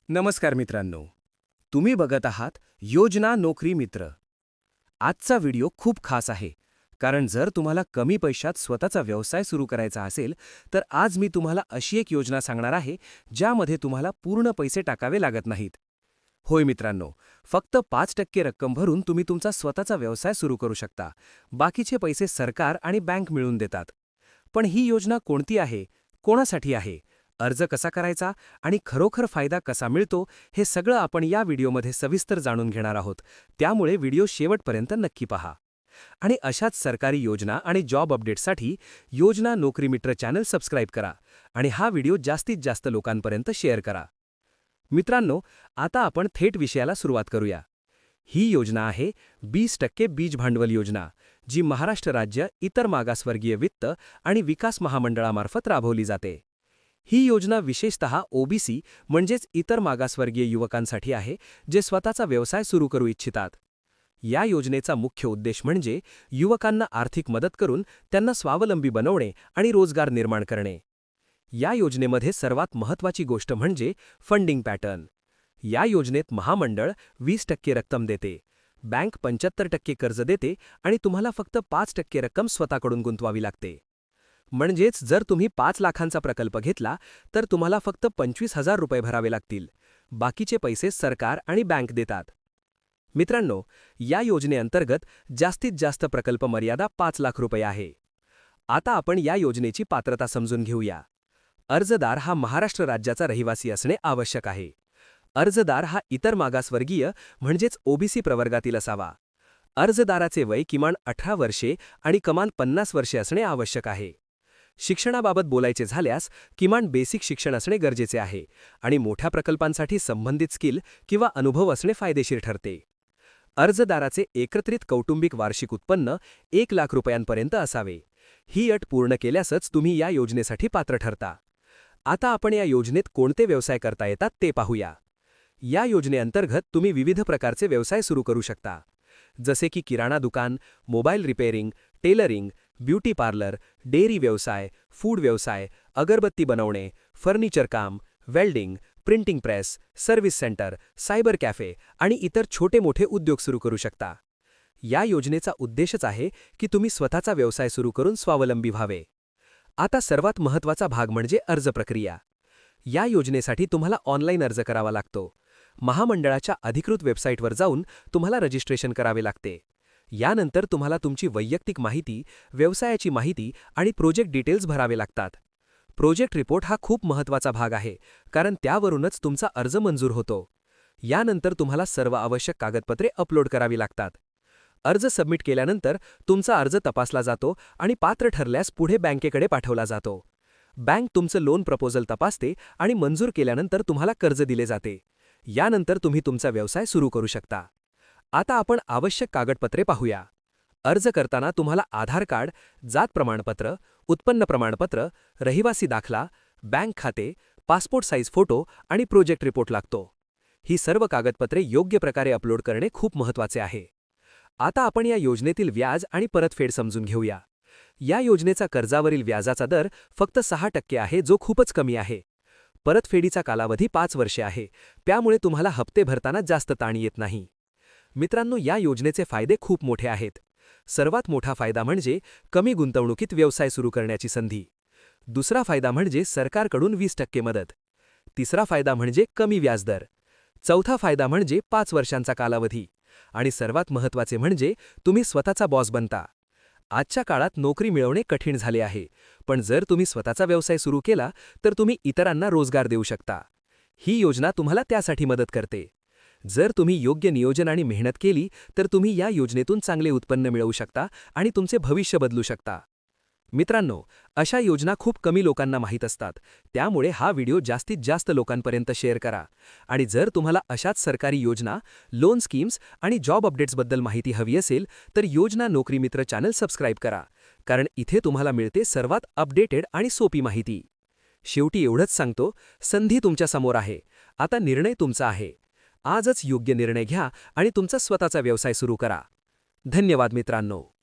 नमस्कार मित्रांनो, तुम्ही बघत आहात योजना नोकरी मित्र. आजचा व्हिडिओ खूप खास आहे, कारण जर तुम्हाला कमी पैशात स्वतःचा व्यवसाय सुरू करायचा असेल, तर आज मी तुम्हाला अशी एक योजना सांगणार आहे, ज्यामध्ये तुम्हाला पूर्ण पैसे टाकावे लागत नाहीत. होय मित्रांनो, फक्त 5% रक्कम भरून तुम्ही तुमचा स्वतःचा व्यवसाय सुरू करू शकता. बाकीचे पैसे सरकार आणि बँक मिळून देतात. पण ही योजना कोणती आहे, कोणासाठी आहे, अर्ज कसा करायचा आणि खरोखर फायदा कसा मिळतो, हे सगळं आपण या व्हिडिओमध्ये सविस्तर जाणून घेणार आहोत. त्यामुळे व्हिडिओ शेवटपर्यंत नक्की पहा. आणि अशाच सरकारी योजना आणि जॉब अपडेट्ससाठी योजना नोकरी मित्र चॅनल सबस्क्राईब करा आणि हा व्हिडिओ जास्तीत जास्त लोकांपर्यंत शेअर करा. मित्रांनो, आता आपण थेट विषयाला सुरुवात करूया. ही योजना आहे 20% बीज भांडवल योजना, जी महाराष्ट्र राज्य इतर मागासवर्गीय वित्त आणि विकास महामंडळामार्फत राबवली जाते. ही योजना विशेषतः ओबीसी म्हणजेच इतर मागासवर्गीय युवकांसाठी आहे, जे स्वतःचा व्यवसाय सुरू करू इच्छितात. या योजनेचा मुख्य उद्देश म्हणजे युवकांना आर्थिक मदत करून त्यांना स्वावलंबी बनवणे आणि रोजगार निर्माण करणे. या योजनेमध्ये सर्वात महत्त्वाची गोष्ट म्हणजे फंडिंग पॅटर्न. या योजनेत महामंडळ 20% रक्कम देते, बँक 75% कर्ज देते आणि तुम्हाला फक्त 5% रक्कम स्वतःकडून गुंतवावी लागते. म्हणजेच जर तुम्ही 5 लाखांचा प्रकल्प घेतला, तर तुम्हाला फक्त 25,000 रुपये भरावे लागतील. बाकीचे पैसे सरकार आणि बँक देतात. मित्रांनो, या योजनेअंतर्गत जास्तीत जास्त प्रकल्प मर्यादा 5 लाख रुपये आहे. आता आपण या योजनेची पात्रता समजून घेऊया. अर्जदार हा महाराष्ट्र राज्याचा रहिवासी असणे आवश्यक आहे. अर्जदार हा इतर मागासवर्गीय म्हणजेच ओबीसी प्रवर्गातील असावा. अर्जदाराचे वय किमान 18 वर्षे आणि कमाल 50 वर्षे असणे आवश्यक आहे. शिक्षणाबाबत बोलायचे झाल्यास किमान बेसिक शिक्षण असणे गरजेचे आहे आणि मोठ्या प्रकल्पांसाठी संबंधित स्किल किंवा अनुभव असणे फायदेशीर ठरते. अर्जदाराचे एकत्रित कौटुंबिक वार्षिक उत्पन्न 1 लाख रुपयांपर्यंत असावे. ही अट पूर्ण केल्यासच तुम्ही या योजनेसाठी पात्र ठरता. आता आपण या योजनेत कोणते व्यवसाय करता येतात ते पाहूया. या योजनेअंतर्गत तुम्ही विविध प्रकारचे व्यवसाय सुरू करू शकता, जसे की किराणा दुकान, mobile repairing, tailoring, beauty parlour, dairy व्यवसाय, फूड व्यवसाय, अगरबत्ती बनवणे, फर्निचर काम, welding, printing press, service centre, cyber cafe आणि इतर छोटे मोठे उद्योग सुरू करू शकता. या योजनेचा उद्देशच आहे की तुम्ही स्वतःचा व्यवसाय सुरू करून स्वावलंबी व्हावे. आता सर्वात महत्त्वाचा भाग म्हणजे अर्ज प्रक्रिया. या योजनेसाठी तुम्हाला ऑनलाईन अर्ज करावा लागतो. महामंडळाच्या अधिकृत वेबसाईटवर जाऊन तुम्हाला रजिस्ट्रेशन करावे लागते. यानंतर तुम्हाला तुमची वैयक्तिक माहिती, व्यवसायाची माहिती आणि प्रोजेक्ट डिटेल्स भरावे लागतात. प्रोजेक्ट रिपोर्ट हा खूप महत्त्वाचा भाग आहे, कारण त्यावरूनच तुमचा अर्ज मंजूर होतो. यानंतर तुम्हाला सर्व आवश्यक कागदपत्रे अपलोड करावी लागतात. अर्ज सबमिट केल्यानंतर तुमचा अर्ज तपासला जातो आणि पात्र ठरल्यास पुढे बँकेकडे पाठवला जातो. बँक तुमचं लोन प्रपोजल तपासते आणि मंजूर केल्यानंतर तुम्हाला कर्ज दिले जाते. यानंतर तुम्ही तुमचा व्यवसाय सुरू करू शकता. आता आपण आवश्यक कागदपत्रे पाहूया. अर्ज करताना तुम्हाला आधार कार्ड, जात प्रमाणपत्र, उत्पन्न प्रमाणपत्र, रहिवासी दाखला, बँक खाते, पासपोर्ट साईज फोटो आणि प्रोजेक्ट रिपोर्ट लागतो. ही सर्व कागदपत्रे योग्य प्रकारे अपलोड करणे खूप महत्त्वाचे आहे. आता आपण या योजनेतील व्याज आणि परतफेड समजून घेऊया. या योजनेचा कर्जावरील व्याजाचा दर फक्त 6% आहे, जो खूपच कमी आहे. परतफेडीचा कालावधी 5 वर्षे आहे, त्यामुळे तुम्हाला हप्ते भरताना जास्त ताण येत नाही. मित्रांनो, या योजनेचे फायदे खूप मोठे आहेत. सर्वात मोठा फायदा म्हणजे कमी गुंतवणुकीत व्यवसाय सुरू करण्याची संधी. दुसरा फायदा म्हणजे सरकारकडून 20% मदत. तिसरा फायदा म्हणजे कमी व्याजदर. चौथा फायदा म्हणजे 5 वर्षांचा कालावधी. आणि सर्वात महत्त्वाचे म्हणजे तुम्ही स्वतःचा बॉस बनता. आजच्या काळात नोकरी मिळवणे कठीण झाले आहे, पण जर तुम्ही स्वतःचा व्यवसाय सुरू केला तर तुम्ही इतरांना रोजगार देऊ शकता. ही योजना तुम्हाला त्यासाठी मदत करते. जर तुम्ही योग्य नियोजन आणि मेहनत केली तर तुम्ही या योजनेतून चांगले उत्पन्न मिळवू शकता आणि तुमचे भविष्य बदलू शकता. मित्रांनो, अशा योजना खूप कमी लोकांना माहीत असतात, त्यामुळे हा व्हिडिओ जास्तीत जास्त लोकांपर्यंत शेअर करा. आणि जर तुम्हाला अशाच सरकारी योजना, लोन स्कीम्स आणि जॉब अपडेट्सबद्दल माहिती हवी असेल तर योजना नोकरी मित्र चॅनल सबस्क्राईब करा, कारण इथे तुम्हाला मिळते सर्वात अपडेटेड आणि सोपी माहिती. शेवटी एवढंच सांगतो, संधी तुमच्या समोर आहे. आता निर्णय तुमचा आहे. आजच योग्य निर्णय घ्या आणि तुमचा स्वतःचा व्यवसाय सुरू करा. धन्यवाद मित्रांनो.